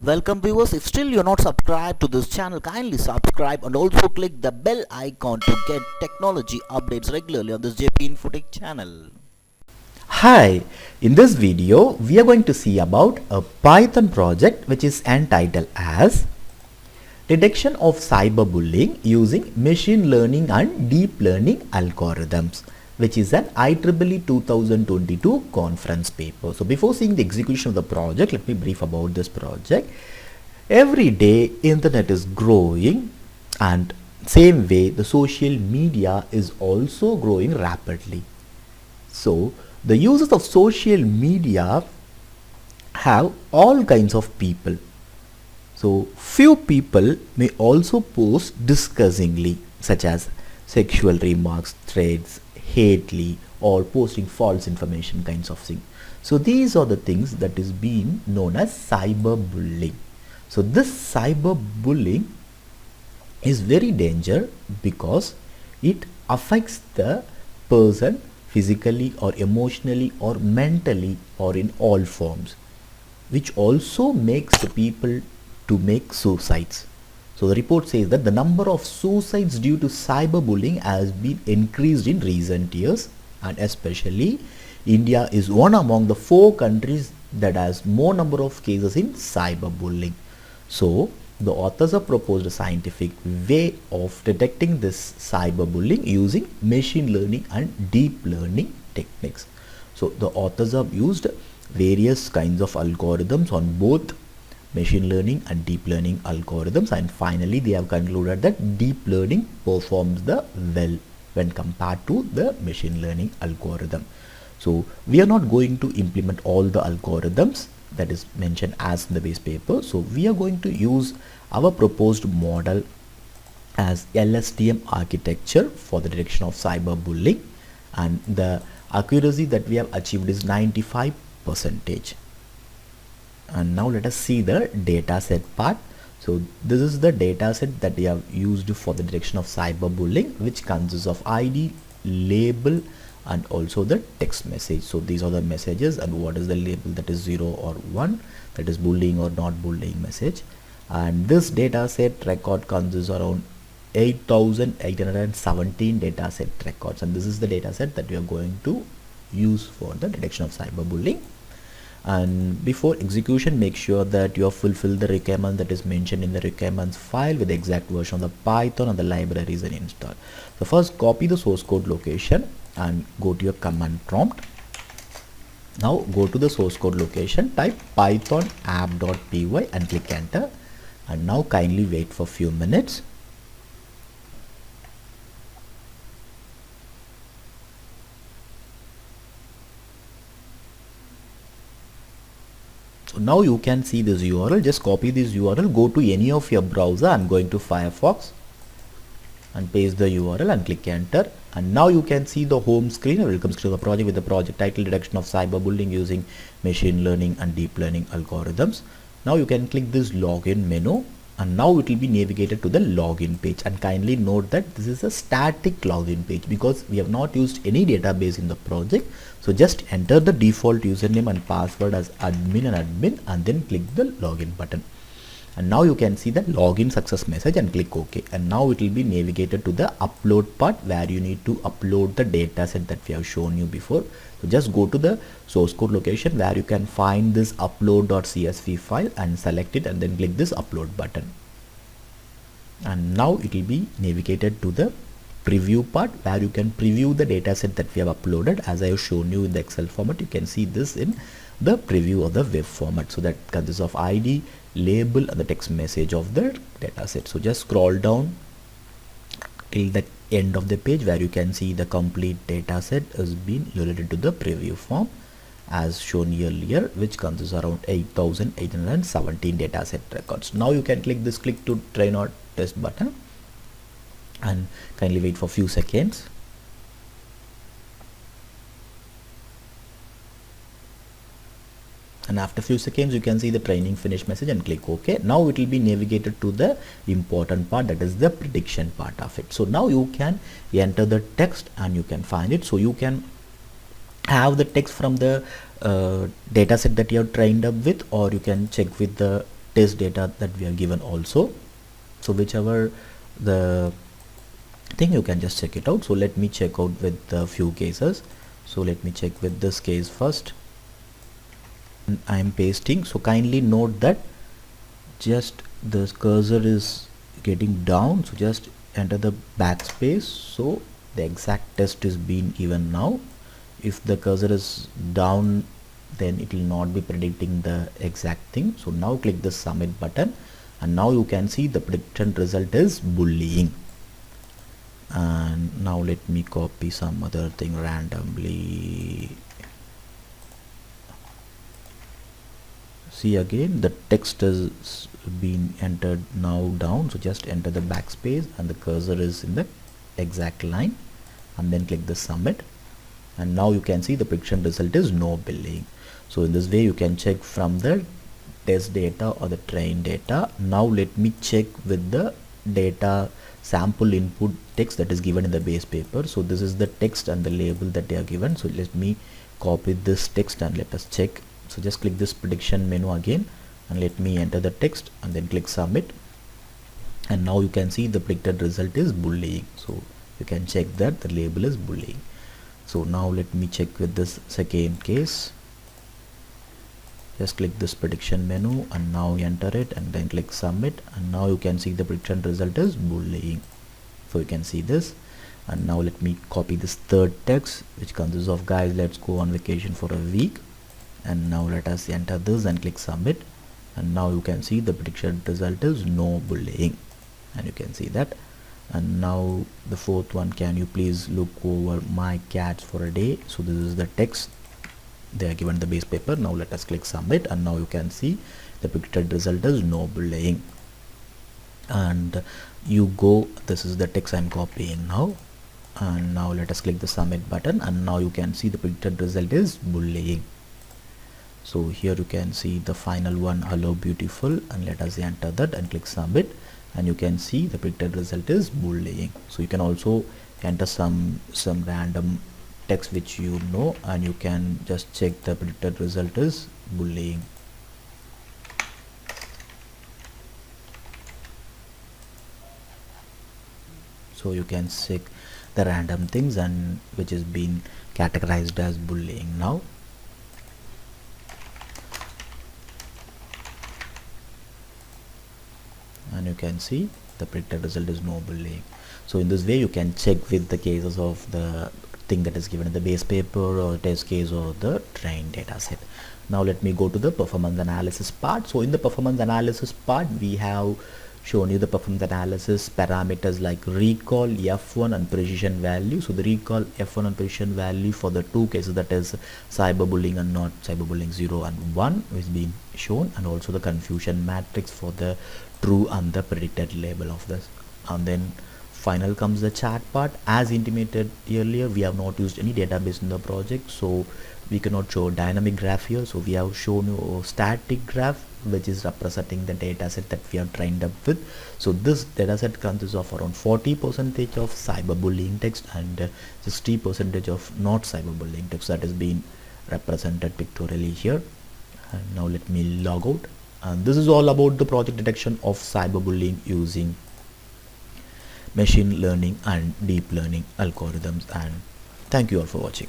Welcome viewers, if still you're not subscribed to this channel, kindly subscribe and also click the bell icon to get technology updates regularly on this JP Infotech channel. Hi, in this video we are going to see about a Python project which is entitled as Detection of Cyberbullying using Machine Learning and Deep Learning Algorithms, which is an IEEE 2022 conference paper. So before seeing the execution of the project, let me brief about this project. Every day internet is growing, and same way the social media is also growing rapidly. So the users of social media have all kinds of people. So few people may also post disgustingly, such as sexual remarks, threats, hately, or posting false information kinds of thing. So these are the things that is being known as cyberbullying. So this cyberbullying is very dangerous because it affects the person physically or emotionally or mentally or in all forms, which also makes the people to make suicides. So the report says that the number of suicides due to cyberbullying has been increased in recent years, and especially India is one among the 4 countries that has more number of cases in cyberbullying. So the authors have proposed a scientific way of detecting this cyberbullying using machine learning and deep learning techniques. So the authors have used various kinds of algorithms on both machine learning and deep learning algorithms, and finally they have concluded that deep learning performs the well when compared to the machine learning algorithm. So we are not going to implement all the algorithms that is mentioned as in the base paper. So we are going to use our proposed model as LSTM architecture for the detection of cyberbullying, and the accuracy that we have achieved is 95%. And now let us see the data set part. So this is the data set that we have used for the detection of cyberbullying, which consists of ID, label, and also the text message. So these are the messages, and what is the label, that is 0 or 1, that is bullying or not bullying message. And this data set record consists around 8,817 data set records, and this is the data set that we are going to use for the detection of cyberbullying. And before execution, make sure that you have fulfilled the requirement that is mentioned in the requirements file with the exact version of the Python and the libraries and install. So first copy the source code location and go to your command prompt. Now go to the source code location, type python app.py and click enter, and now kindly wait for few minutes. So now you can see this URL. Just copy this URL, go to any of your browser. I'm going to Firefox and paste the URL and click enter, and now you can see the home screen, a welcome screen of the project with the project title, detection of cyberbullying using machine learning and deep learning algorithms. Now you can click this login menu, and now it will be navigated to the login page. And kindly note that this is a static login page because we have not used any database in the project. So just enter the default username and password as admin and then click the login button. And now you can see the login success message and click OK. And now it will be navigated to the upload part where you need to upload the data set that we have shown you before. So just go to the source code location where you can find this upload.csv file and select it and then click this upload button. And now it will be navigated to the preview part where you can preview the data set that we have uploaded. As I have shown you in the Excel format, you can see this in the preview of the web format. So that consists of ID, label, and the text message of the data set. So just scroll down till the end of the page where you can see the complete data set has been loaded into the preview form as shown earlier, which consists around 8,817 data set records. Now you can click this click to train or test button and kindly wait for few seconds. And after few seconds you can see the training finish message and click OK. Now it will be navigated to the important part, that is the prediction part of it. So now you can enter the text and you can find it. So you can have the text from the data set that you have trained up with, or you can check with the test data that we are given also. So whichever the thing, you can just check it out. So let me check out with a few cases. So let me check with this case first. I am pasting. So kindly note that just the cursor is getting down, so just enter the backspace, so the exact test is being given now. If the cursor is down, then it will not be predicting the exact thing. So now click the submit button, and now you can see the prediction result is bullying. And now let me copy some other thing randomly. See, again the text is being entered now down, so just enter the backspace and the cursor is in the exact line, and then click the submit, and now you can see the prediction result is no bullying. So in this way you can check from the test data or the train data. Now let me check with the data sample input text that is given in the base paper. So this is the text and the label that they are given. So let me copy this text and let us check. So just click this prediction menu again, and let me enter the text and then click submit, and now you can see the predicted result is bullying. So you can check that the label is bullying. So now let me check with this second case. Just click this prediction menu and now enter it and then click submit, and now you can see the prediction result is bullying. So you can see this. And now let me copy this third text, which consists of guys, let's go on vacation for a week, and now let us enter this and click submit, and now you can see the prediction result is no bullying, and you can see that. And now the fourth one, can you please look over my cats for a day. So this is the text they are given the base paper. Now let us click submit, and now you can see the predicted result is no bullying. And you go, this is the text I'm copying now, and now let us click the submit button, and now you can see the predicted result is bullying. So here you can see the final one, hello beautiful, and let us enter that and click submit, and you can see the predicted result is bullying. So you can also enter some random text which you know, and you can just check the predicted result is bullying. So you can check the random things and which is being categorized as bullying now. And you can see the predicted result is no bullying. So in this way you can check with the cases of the thing that is given in the base paper or test case or the trained data set. Now let me go to the performance analysis part. So in the performance analysis part, we have shown you the performance analysis parameters like recall, F1 and precision value. So the recall, F1 and precision value for the two cases, that is cyberbullying and not cyberbullying 0 and 1 is being shown, and also the confusion matrix for the true and the predicted label of this. And then final comes the chat part. As intimated earlier, we have not used any database in the project, so we cannot show dynamic graph here. So we have shown you a static graph which is representing the data set that we are trained up with. So this data set consists of around 40% of cyberbullying text and 60% of not cyberbullying text that is being represented pictorially here. And now let me log out, and this is all about the project detection of cyberbullying using machine learning and deep learning algorithms. And thank you all for watching.